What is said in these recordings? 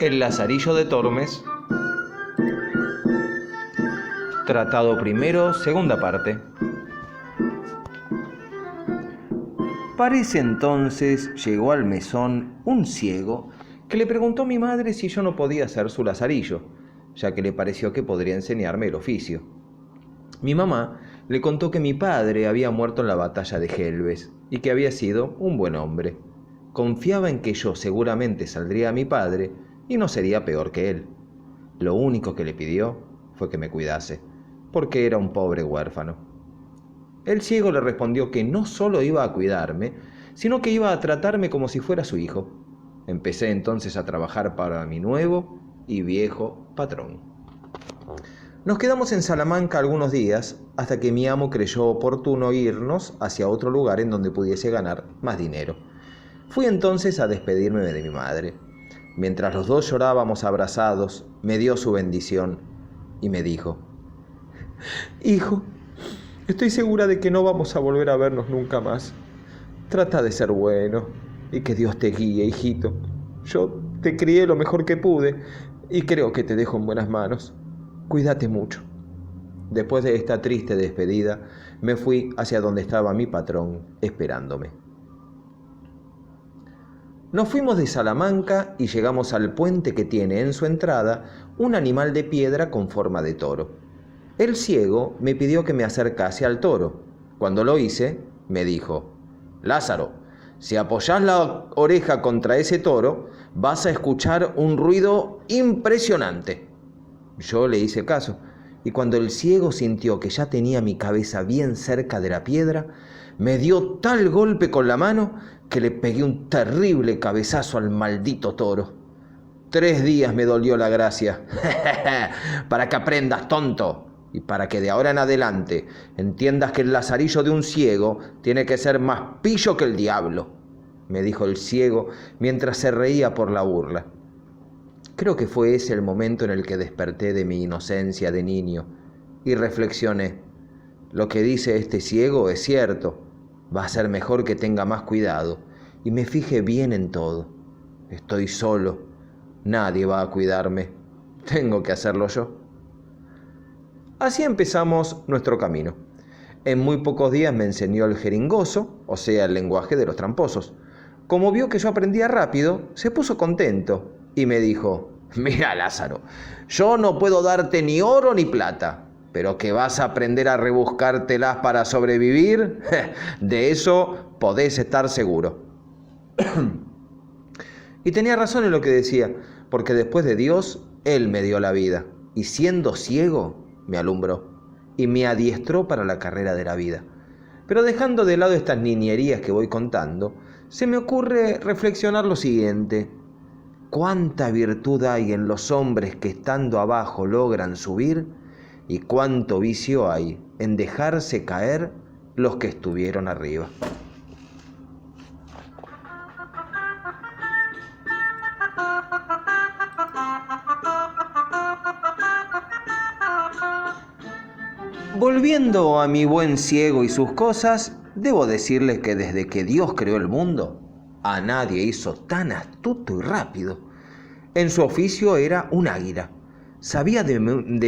El Lazarillo de Tormes, Tratado primero, segunda parte. Parece entonces llegó al mesón un ciego que le preguntó a mi madre si yo no podía ser su lazarillo, ya que le pareció que podría enseñarme el oficio. Mi mamá le contó que mi padre había muerto en la batalla de Gelbes y que había sido un buen hombre. Confiaba en que yo seguramente saldría a mi padre y no sería peor que él. Lo único que le pidió fue que me cuidase, porque era un pobre huérfano. El ciego le respondió que no solo iba a cuidarme, sino que iba a tratarme como si fuera su hijo. Empecé entonces a trabajar para mi nuevo y viejo patrón. Nos quedamos en Salamanca algunos días hasta que mi amo creyó oportuno irnos hacia otro lugar en donde pudiese ganar más dinero. Fui entonces a despedirme de mi madre. Mientras los dos llorábamos abrazados, me dio su bendición y me dijo: «Hijo, estoy segura de que no vamos a volver a vernos nunca más. Trata de ser bueno y que Dios te guíe, hijito. Yo te crié lo mejor que pude y creo que te dejo en buenas manos. Cuídate mucho». Después de esta triste despedida, me fui hacia donde estaba mi patrón esperándome. Nos fuimos de Salamanca y llegamos al puente que tiene en su entrada un animal de piedra con forma de toro. El ciego me pidió que me acercase al toro. Cuando lo hice, me dijo: «Lázaro, si apoyás la oreja contra ese toro, vas a escuchar un ruido impresionante». Yo le hice caso, y cuando el ciego sintió que ya tenía mi cabeza bien cerca de la piedra, me dio tal golpe con la mano que le pegué un terrible cabezazo al maldito toro. 3 días me dolió la gracia. Para que aprendas, tonto, y para que de ahora en adelante entiendas que el lazarillo de un ciego tiene que ser más pillo que el diablo, me dijo el ciego mientras se reía por la burla. Creo que fue ese el momento en el que desperté de mi inocencia de niño y reflexioné: lo que dice este ciego es cierto, va a ser mejor que tenga más cuidado y me fije bien en todo. Estoy solo, nadie va a cuidarme, tengo que hacerlo yo. Así empezamos nuestro camino. En muy pocos días me enseñó el jeringoso, o sea, el lenguaje de los tramposos. Como vio que yo aprendía rápido, se puso contento y me dijo: «Mira, Lázaro, yo no puedo darte ni oro ni plata, pero que vas a aprender a rebuscártelas para sobrevivir, de eso podés estar seguro». Y tenía razón en lo que decía, porque después de Dios, Él me dio la vida, y siendo ciego, me alumbró, y me adiestró para la carrera de la vida. Pero dejando de lado estas niñerías que voy contando, se me ocurre reflexionar lo siguiente: ¿cuánta virtud hay en los hombres que estando abajo logran subir? ¿Y cuánto vicio hay en dejarse caer los que estuvieron arriba? Volviendo a mi buen ciego y sus cosas, debo decirles que desde que Dios creó el mundo, a nadie hizo tan astuto y rápido. En su oficio era un águila. Sabía de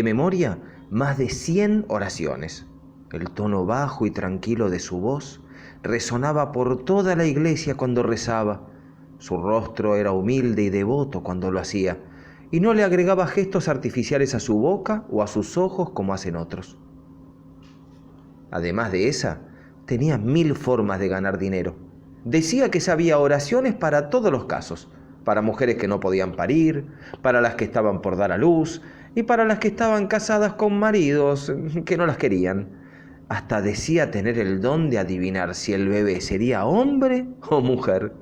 memoria más de 100 oraciones. El tono bajo y tranquilo de su voz resonaba por toda la iglesia cuando rezaba. Su rostro era humilde y devoto cuando lo hacía, y no le agregaba gestos artificiales a su boca o a sus ojos como hacen otros. Además de esa, tenía 1000 formas de ganar dinero. Decía que sabía oraciones para todos los casos: para mujeres que no podían parir, para las que estaban por dar a luz y para las que estaban casadas con maridos que no las querían. Hasta decía tener el don de adivinar si el bebé sería hombre o mujer.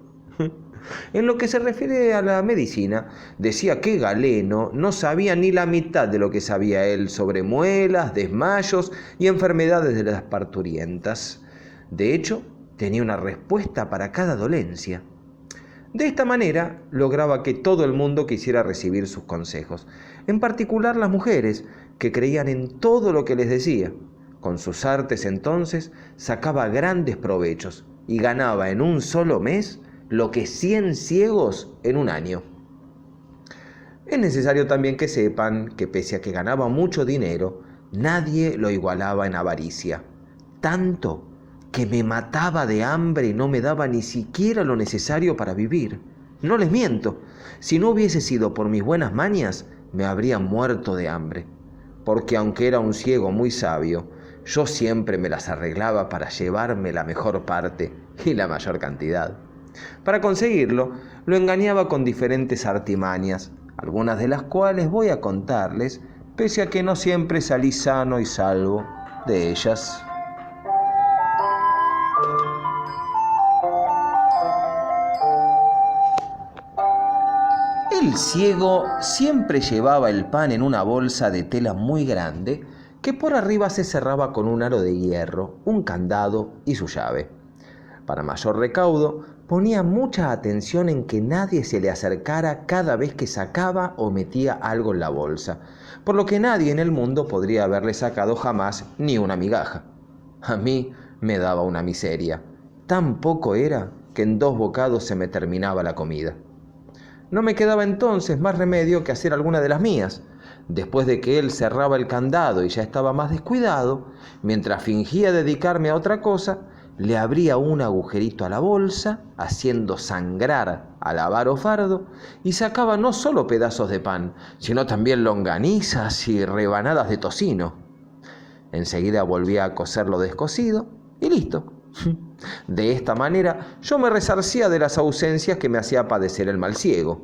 En lo que se refiere a la medicina, decía que Galeno no sabía ni la mitad de lo que sabía él sobre muelas, desmayos y enfermedades de las parturientas. De hecho, tenía una respuesta para cada dolencia. De esta manera, lograba que todo el mundo quisiera recibir sus consejos, en particular las mujeres, que creían en todo lo que les decía. Con sus artes, entonces, sacaba grandes provechos y ganaba en un solo mes lo que 100 ciegos en un año. Es necesario también que sepan que pese a que ganaba mucho dinero, nadie lo igualaba en avaricia. Tanto que me mataba de hambre y no me daba ni siquiera lo necesario para vivir. No les miento, si no hubiese sido por mis buenas mañas, me habría muerto de hambre. Porque aunque era un ciego muy sabio, yo siempre me las arreglaba para llevarme la mejor parte y la mayor cantidad. Para conseguirlo, lo engañaba con diferentes artimañas, algunas de las cuales voy a contarles, pese a que no siempre salí sano y salvo de ellas. El ciego siempre llevaba el pan en una bolsa de tela muy grande que por arriba se cerraba con un aro de hierro, un candado y su llave. Para mayor recaudo, ponía mucha atención en que nadie se le acercara cada vez que sacaba o metía algo en la bolsa, por lo que nadie en el mundo podría haberle sacado jamás ni una migaja. A mí me daba una miseria. Tan poco era que en 2 bocados se me terminaba la comida. No me quedaba entonces más remedio que hacer alguna de las mías. Después de que él cerraba el candado y ya estaba más descuidado, mientras fingía dedicarme a otra cosa, le abría un agujerito a la bolsa, haciendo sangrar al avaro fardo, y sacaba no solo pedazos de pan, sino también longanizas y rebanadas de tocino. Enseguida volvía a cocer lo descosido y listo. De esta manera yo me resarcía de las ausencias que me hacía padecer el mal ciego.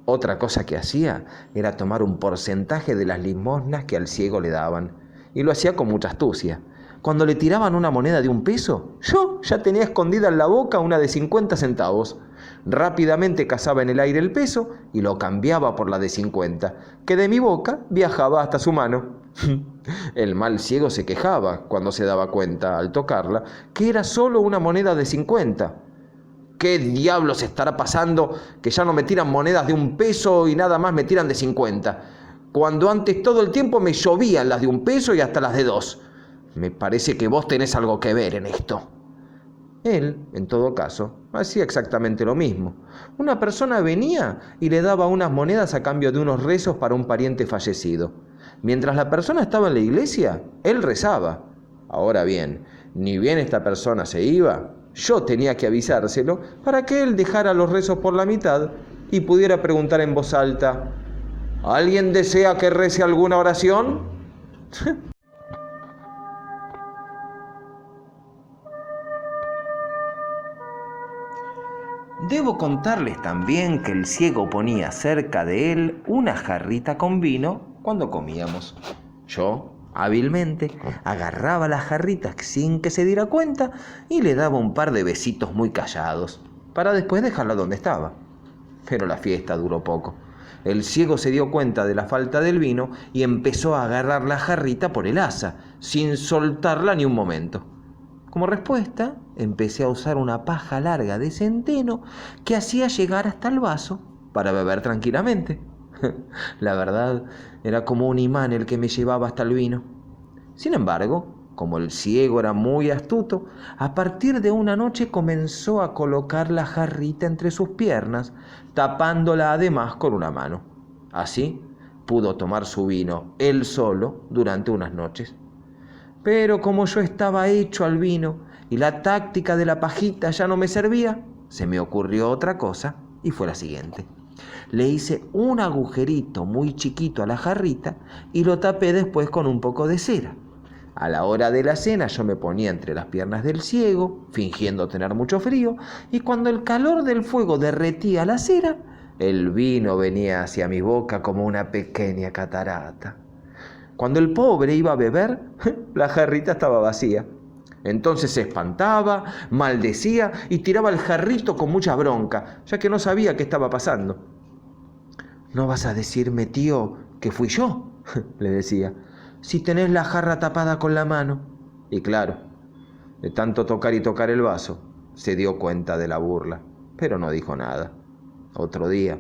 Otra cosa que hacía era tomar un porcentaje de las limosnas que al ciego le daban, y lo hacía con mucha astucia. Cuando le tiraban una moneda de 1 peso, yo ya tenía escondida en la boca una de 50 centavos. Rápidamente cazaba en el aire el peso y lo cambiaba por la de 50, que de mi boca viajaba hasta su mano. El mal ciego se quejaba cuando se daba cuenta, al tocarla, que era solo una moneda de 50. ¿Qué diablos estará pasando que ya no me tiran monedas de 1 peso y nada más me tiran de 50? Cuando antes todo el tiempo me llovían las de 1 peso y hasta las de 2. Me parece que vos tenés algo que ver en esto. Él, en todo caso, hacía exactamente lo mismo. Una persona venía y le daba unas monedas a cambio de unos rezos para un pariente fallecido. Mientras la persona estaba en la iglesia, él rezaba. Ahora bien, ni bien esta persona se iba, yo tenía que avisárselo para que él dejara los rezos por la mitad y pudiera preguntar en voz alta: ¿alguien desea que rece alguna oración? Debo contarles también que el ciego ponía cerca de él una jarrita con vino cuando comíamos. Yo, hábilmente, agarraba la jarrita sin que se diera cuenta y le daba un par de besitos muy callados, para después dejarla donde estaba. Pero la fiesta duró poco. El ciego se dio cuenta de la falta del vino y empezó a agarrar la jarrita por el asa, sin soltarla ni un momento. Como respuesta, empecé a usar una paja larga de centeno que hacía llegar hasta el vaso para beber tranquilamente. La verdad, era como un imán el que me llevaba hasta el vino. Sin embargo, como el ciego era muy astuto, a partir de una noche comenzó a colocar la jarrita entre sus piernas, tapándola además con una mano. Así pudo tomar su vino él solo durante unas noches. Pero como yo estaba hecho al vino y la táctica de la pajita ya no me servía, se me ocurrió otra cosa y fue la siguiente. Le hice un agujerito muy chiquito a la jarrita y lo tapé después con un poco de cera. A la hora de la cena yo me ponía entre las piernas del ciego, fingiendo tener mucho frío, y cuando el calor del fuego derretía la cera, el vino venía hacia mi boca como una pequeña catarata. Cuando el pobre iba a beber, la jarrita estaba vacía. Entonces se espantaba, maldecía y tiraba el jarrito con mucha bronca, ya que no sabía qué estaba pasando. «¿No vas a decirme, tío, que fui yo?», le decía, «si tenés la jarra tapada con la mano». Y claro, de tanto tocar y tocar el vaso, se dio cuenta de la burla, pero no dijo nada. Otro día,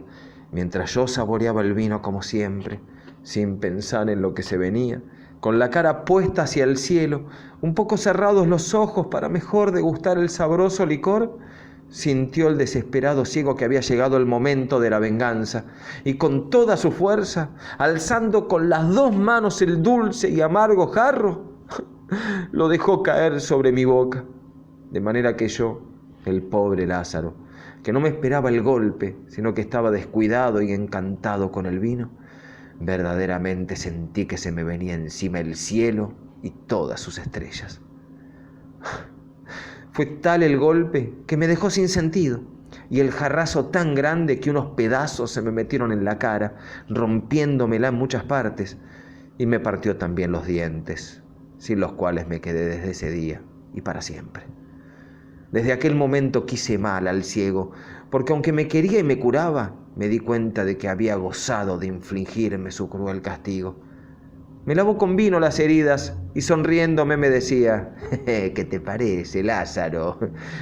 mientras yo saboreaba el vino como siempre, sin pensar en lo que se venía, con la cara puesta hacia el cielo, un poco cerrados los ojos para mejor degustar el sabroso licor, Sintió el desesperado ciego que había llegado el momento de la venganza, y con toda su fuerza, alzando con las 2 manos el dulce y amargo jarro, lo dejó caer sobre mi boca, de manera que yo, el pobre Lázaro, que no me esperaba el golpe, sino que estaba descuidado y encantado con el vino, verdaderamente sentí que se me venía encima el cielo y todas sus estrellas. Fue tal el golpe que me dejó sin sentido, y el jarrazo tan grande que unos pedazos se me metieron en la cara, rompiéndomela en muchas partes, y me partió también los dientes, sin los cuales me quedé desde ese día y para siempre. Desde aquel momento quise mal al ciego, porque aunque me quería y me curaba, me di cuenta de que había gozado de infligirme su cruel castigo. Me lavó con vino las heridas y sonriéndome me decía: ¿qué te parece, Lázaro?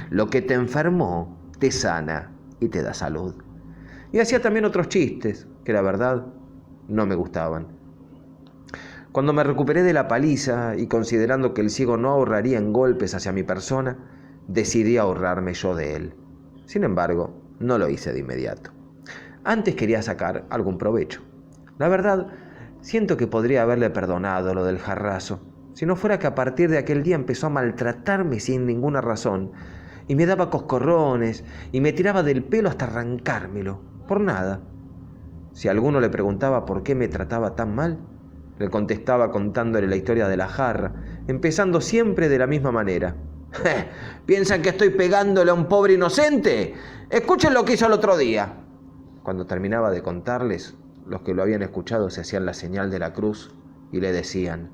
Lo que te enfermó te sana y te da salud. Y hacía también otros chistes que la verdad no me gustaban. Cuando me recuperé de la paliza y considerando que el ciego no ahorraría en golpes hacia mi persona, decidí ahorrarme yo de él. Sin embargo, no lo hice de inmediato. Antes quería sacar algún provecho. La verdad, siento que podría haberle perdonado lo del jarrazo, si no fuera que a partir de aquel día empezó a maltratarme sin ninguna razón, y me daba coscorrones, y me tiraba del pelo hasta arrancármelo, por nada. Si alguno le preguntaba por qué me trataba tan mal, le contestaba contándole la historia de la jarra, empezando siempre de la misma manera. ¿Piensan que estoy pegándole a un pobre inocente? Escuchen lo que hizo el otro día. Cuando terminaba de contarles, los que lo habían escuchado se hacían la señal de la cruz y le decían: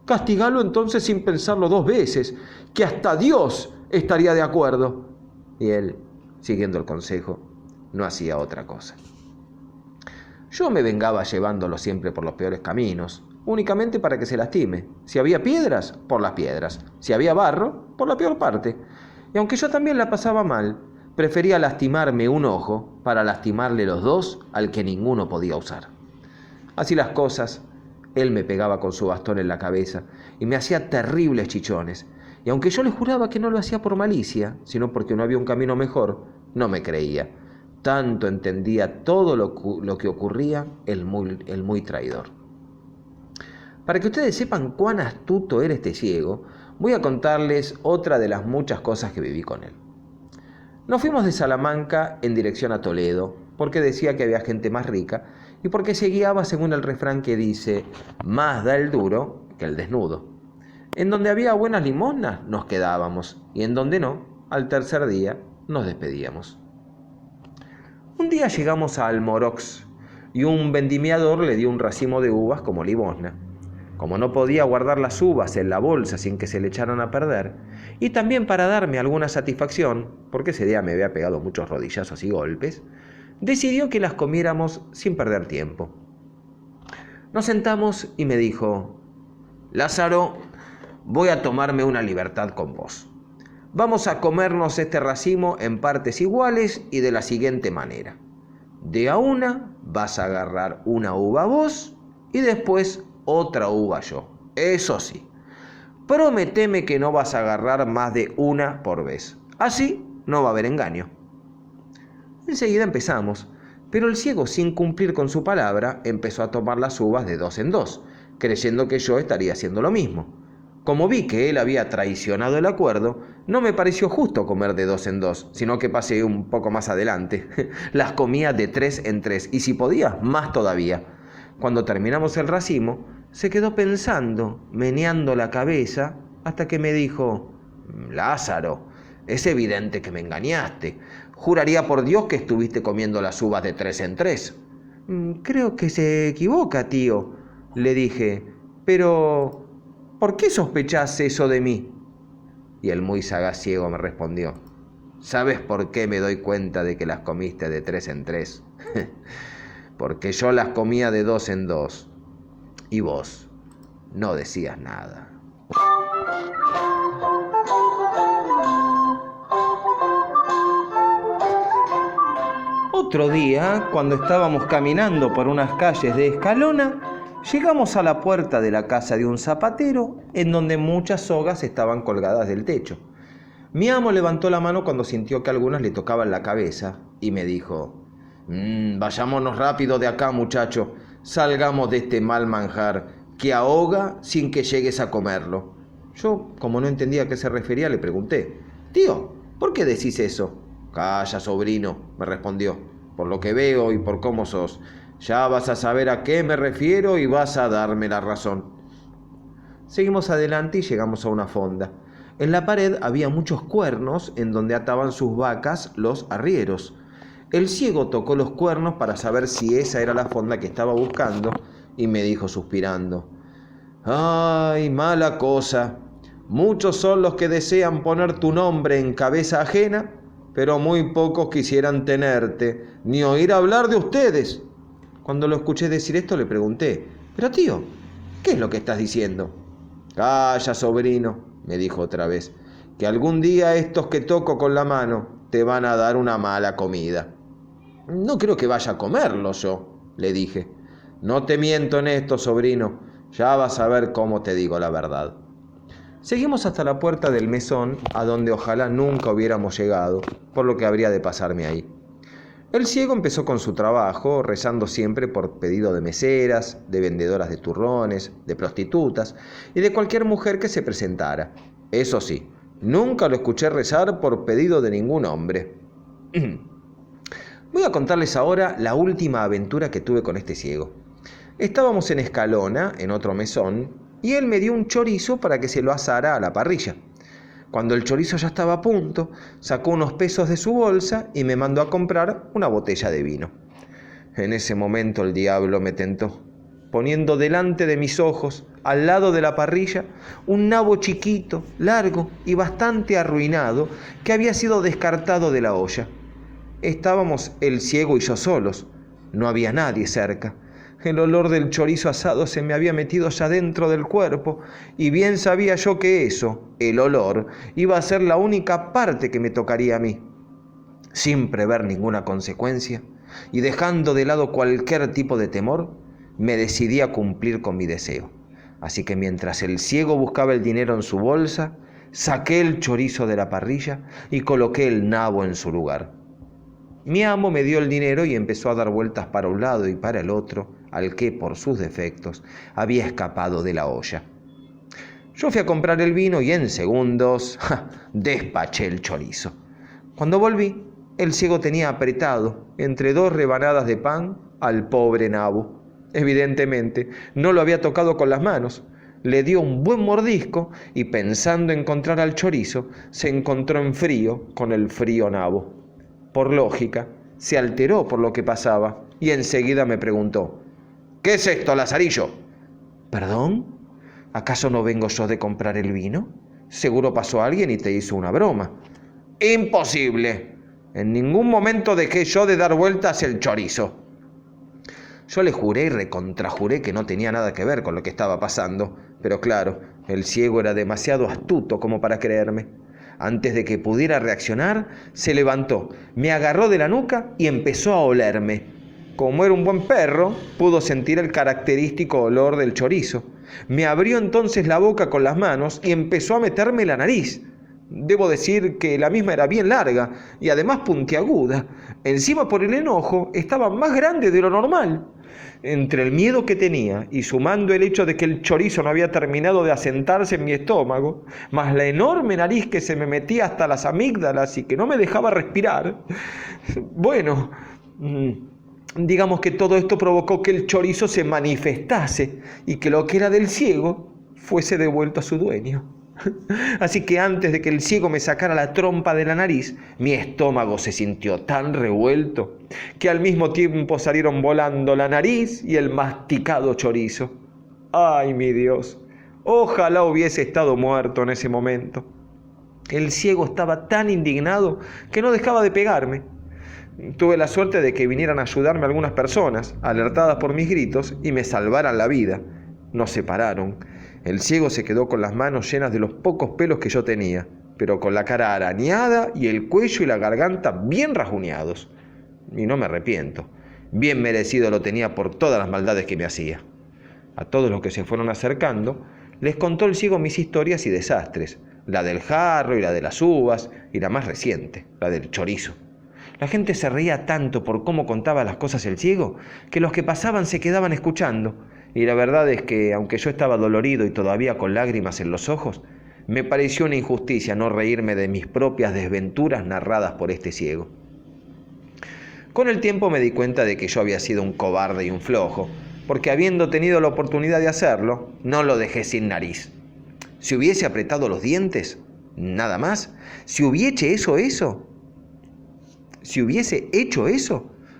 castigalo entonces sin pensarlo 2 veces, que hasta Dios estaría de acuerdo. Y él, siguiendo el consejo, no hacía otra cosa. Yo me vengaba llevándolo siempre por los peores caminos, únicamente para que se lastime. Si había piedras, por las piedras. Si había barro, por la peor parte. Y aunque yo también la pasaba mal, prefería lastimarme un ojo para lastimarle los 2 al que ninguno podía usar. Así las cosas, él me pegaba con su bastón en la cabeza y me hacía terribles chichones. Y aunque yo le juraba que no lo hacía por malicia, sino porque no había un camino mejor, no me creía. Tanto entendía todo lo que ocurría el muy traidor. Para que ustedes sepan cuán astuto era este ciego, voy a contarles otra de las muchas cosas que viví con él. Nos fuimos de Salamanca en dirección a Toledo, porque decía que había gente más rica y porque se guiaba según el refrán que dice: más da el duro que el desnudo. En donde había buenas limosnas nos quedábamos, y en donde no, al tercer día nos despedíamos. Un día llegamos a Almorox y un vendimiador le dio un racimo de uvas como limosna. Como no podía guardar las uvas en la bolsa sin que se le echaran a perder, y también para darme alguna satisfacción, porque ese día me había pegado muchos rodillazos y golpes, decidió que las comiéramos sin perder tiempo. Nos sentamos y me dijo: Lázaro, voy a tomarme una libertad con vos. Vamos a comernos este racimo en partes iguales y de la siguiente manera. De a una vas a agarrar una uva vos y después otra uva yo. Eso sí, prométeme que no vas a agarrar más de una por vez. Así no va a haber engaño. Enseguida empezamos, pero el ciego, sin cumplir con su palabra, empezó a tomar las uvas de 2 en 2, creyendo que yo estaría haciendo lo mismo. Como vi que él había traicionado el acuerdo, no me pareció justo comer de 2 en 2, sino que pasé un poco más adelante. Las comía de 3 en 3 y si podía, más todavía. Cuando terminamos el racimo, se quedó pensando, meneando la cabeza, hasta que me dijo: Lázaro, es evidente que me engañaste. Juraría por Dios que estuviste comiendo las uvas de 3 en 3. Creo que se equivoca, tío, le dije, pero ¿por qué sospechás eso de mí? Y el muy sagaz ciego me respondió: ¿sabes por qué me doy cuenta de que las comiste de 3 en 3? Porque yo las comía de 2 en 2 y vos no decías nada. Otro día, cuando estábamos caminando por unas calles de Escalona, llegamos a la puerta de la casa de un zapatero, en donde muchas sogas estaban colgadas del techo. Mi amo levantó la mano cuando sintió que algunas le tocaban la cabeza y me dijo: vayámonos rápido de acá, muchacho. Salgamos de este mal manjar que ahoga sin que llegues a comerlo. Yo, como no entendía a qué se refería, le pregunté: Tío, ¿por qué decís eso? Calla, sobrino, me respondió. Por lo que veo y por cómo sos, ya vas a saber a qué me refiero y vas a darme la razón. Seguimos adelante y llegamos a una fonda. En la pared había muchos cuernos en donde ataban sus vacas los arrieros. El ciego tocó los cuernos para saber si esa era la fonda que estaba buscando y me dijo suspirando: ¡ay, mala cosa! Muchos son los que desean poner tu nombre en cabeza ajena, pero muy pocos quisieran tenerte, ni oír hablar de ustedes. Cuando lo escuché decir esto le pregunté: pero tío, ¿qué es lo que estás diciendo? Calla, sobrino, me dijo otra vez, que algún día estos que toco con la mano te van a dar una mala comida. No creo que vaya a comerlo yo, le dije. No te miento en esto, sobrino, ya vas a ver cómo te digo la verdad. Seguimos hasta la puerta del mesón, a donde ojalá nunca hubiéramos llegado, por lo que habría de pasarme ahí. El ciego empezó con su trabajo, rezando siempre por pedido de meseras, de vendedoras de turrones, de prostitutas y de cualquier mujer que se presentara. Eso sí, nunca lo escuché rezar por pedido de ningún hombre. Voy a contarles ahora la última aventura que tuve con este ciego. Estábamos en Escalona, en otro mesón, y él me dio un chorizo para que se lo asara a la parrilla. Cuando el chorizo ya estaba a punto, sacó unos pesos de su bolsa y me mandó a comprar una botella de vino. En ese momento el diablo me tentó, poniendo delante de mis ojos, al lado de la parrilla, un nabo chiquito, largo y bastante arruinado que había sido descartado de la olla. Estábamos el ciego y yo solos, no había nadie cerca. El olor del chorizo asado se me había metido ya dentro del cuerpo y bien sabía yo que eso, el olor, iba a ser la única parte que me tocaría a mí. Sin prever ninguna consecuencia y dejando de lado cualquier tipo de temor, me decidí a cumplir con mi deseo. Así que mientras el ciego buscaba el dinero en su bolsa, saqué el chorizo de la parrilla y coloqué el nabo en su lugar. Mi amo me dio el dinero y empezó a dar vueltas para un lado y para el otro, al que, por sus defectos, había escapado de la olla. Yo fui a comprar el vino y en segundos despaché el chorizo. Cuando volví, el ciego tenía apretado, entre 2 rebanadas de pan, al pobre nabo. Evidentemente, no lo había tocado con las manos. Le dio un buen mordisco y, pensando encontrar al chorizo, se encontró en frío con el frío nabo. Por lógica, se alteró por lo que pasaba y enseguida me preguntó: ¿qué es esto, Lazarillo? ¿Perdón? ¿Acaso no vengo yo de comprar el vino? Seguro pasó alguien y te hizo una broma. ¡Imposible! En ningún momento dejé yo de dar vueltas el chorizo. Yo le juré y recontrajuré que no tenía nada que ver con lo que estaba pasando, pero claro, el ciego era demasiado astuto como para creerme. Antes de que pudiera reaccionar, se levantó, me agarró de la nuca y empezó a olerme. Como era un buen perro, pudo sentir el característico olor del chorizo. Me abrió entonces la boca con las manos y empezó a meterme la nariz. Debo decir que la misma era bien larga y además puntiaguda. Encima, por el enojo, estaba más grande de lo normal. Entre el miedo que tenía y sumando el hecho de que el chorizo no había terminado de asentarse en mi estómago, más la enorme nariz que se me metía hasta las amígdalas y que no me dejaba respirar, bueno, digamos que todo esto provocó que el chorizo se manifestase y que lo que era del ciego fuese devuelto a su dueño. Así que antes de que el ciego me sacara la trompa de la nariz, mi estómago se sintió tan revuelto que al mismo tiempo salieron volando la nariz y el masticado chorizo. ¡Ay, mi Dios! Ojalá hubiese estado muerto en ese momento. El ciego estaba tan indignado que no dejaba de pegarme. Tuve la suerte de que vinieran a ayudarme algunas personas, alertadas por mis gritos, y me salvaran la vida. Nos separaron. El ciego se quedó con las manos llenas de los pocos pelos que yo tenía, pero con la cara arañada y el cuello y la garganta bien rajuñados. Y no me arrepiento. Bien merecido lo tenía por todas las maldades que me hacía. A todos los que se fueron acercando, les contó el ciego mis historias y desastres, la del jarro y la de las uvas, y la más reciente, la del chorizo. La gente se reía tanto por cómo contaba las cosas el ciego, que los que pasaban se quedaban escuchando, y la verdad es que, aunque yo estaba dolorido y todavía con lágrimas en los ojos, me pareció una injusticia no reírme de mis propias desventuras narradas por este ciego. Con el tiempo me di cuenta de que yo había sido un cobarde y un flojo, porque habiendo tenido la oportunidad de hacerlo, no lo dejé sin nariz. Si hubiese apretado los dientes, nada más. Si hubiese hecho eso,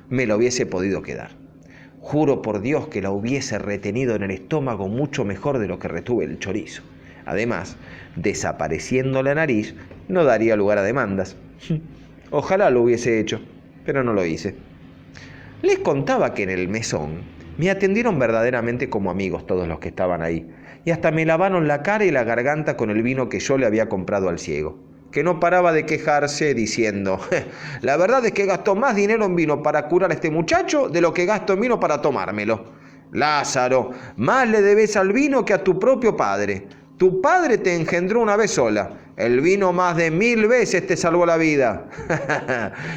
me lo hubiese podido quedar. Juro por Dios que la hubiese retenido en el estómago mucho mejor de lo que retuve el chorizo. Además, desapareciendo la nariz, no daría lugar a demandas. Ojalá lo hubiese hecho, pero no lo hice. Les contaba que en el mesón me atendieron verdaderamente como amigos todos los que estaban ahí, y hasta me lavaron la cara y la garganta con el vino que yo le había comprado al ciego, que no paraba de quejarse diciendo: la verdad es que gastó más dinero en vino para curar a este muchacho de lo que gasto en vino para tomármelo. Lázaro, más le debes al vino que a tu propio padre. Tu padre te engendró una vez sola. El vino más de 1000 veces te salvó la vida.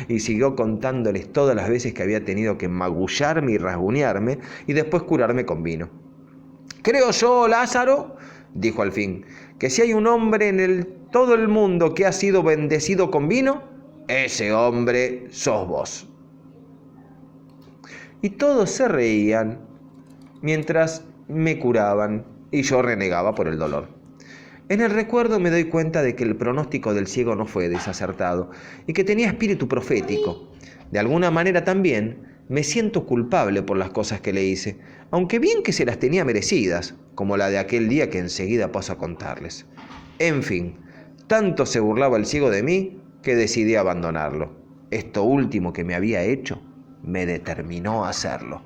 Y siguió contándoles todas las veces que había tenido que magullarme y rasguñarme y después curarme con vino. Creo yo, Lázaro, dijo al fin, que si hay un hombre en todo el mundo que ha sido bendecido con vino, ese hombre sos vos. Y todos se reían mientras me curaban y yo renegaba por el dolor. En el recuerdo me doy cuenta de que el pronóstico del ciego no fue desacertado y que tenía espíritu profético. De alguna manera también me siento culpable por las cosas que le hice, aunque bien que se las tenía merecidas, como la de aquel día que enseguida paso a contarles. En fin, tanto se burlaba el ciego de mí que decidí abandonarlo. Esto último que me había hecho me determinó a hacerlo.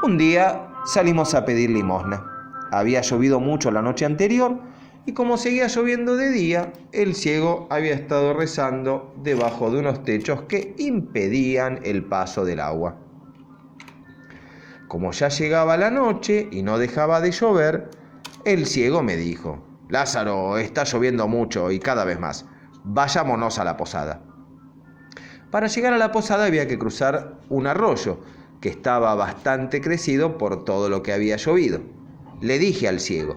Un día salimos a pedir limosna. Había llovido mucho la noche anterior y como seguía lloviendo de día, el ciego había estado rezando debajo de unos techos que impedían el paso del agua. Como ya llegaba la noche y no dejaba de llover, el ciego me dijo: Lázaro, está lloviendo mucho y cada vez más. Vayámonos a la posada. Para llegar a la posada había que cruzar un arroyo que estaba bastante crecido por todo lo que había llovido. Le dije al ciego: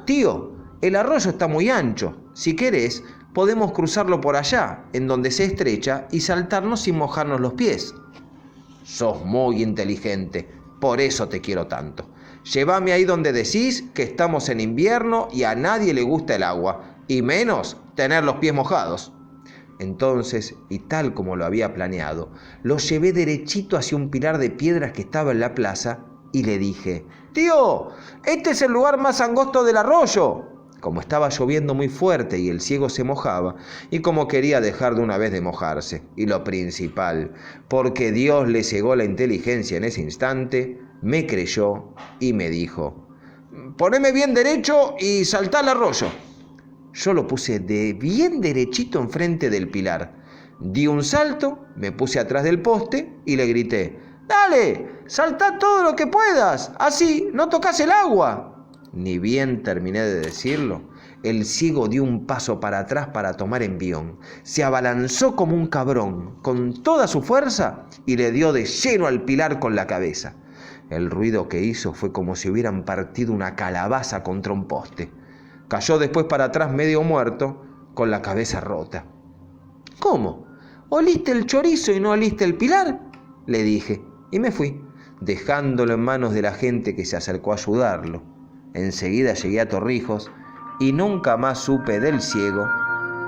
tío, el arroyo está muy ancho. Si querés, podemos cruzarlo por allá, en donde se estrecha, y saltarnos sin mojarnos los pies. Sos muy inteligente, por eso te quiero tanto. Llévame ahí donde decís que estamos en invierno y a nadie le gusta el agua, y menos tener los pies mojados. Entonces, y tal como lo había planeado, lo llevé derechito hacia un pilar de piedras que estaba en la plaza y le dije: tío, este es el lugar más angosto del arroyo. Como estaba lloviendo muy fuerte y el ciego se mojaba, y como quería dejar de una vez de mojarse, y lo principal, porque Dios le cegó la inteligencia en ese instante, me creyó y me dijo: poneme bien derecho y saltá al arroyo. Yo lo puse bien derechito enfrente del pilar. Di un salto, me puse atrás del poste y le grité: ¡dale! ¡Saltá todo lo que puedas! Así no tocas el agua. Ni bien terminé de decirlo, el ciego dio un paso para atrás para tomar envión. Se abalanzó como un cabrón, con toda su fuerza, y le dio de lleno al pilar con la cabeza. El ruido que hizo fue como si hubieran partido una calabaza contra un poste. Cayó después para atrás medio muerto, con la cabeza rota. ¿Cómo? ¿Oliste el chorizo y no oliste el pilar?, le dije, y me fui, dejándolo en manos de la gente que se acercó a ayudarlo. Enseguida llegué a Torrijos y nunca más supe del ciego,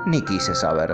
ni quise saber.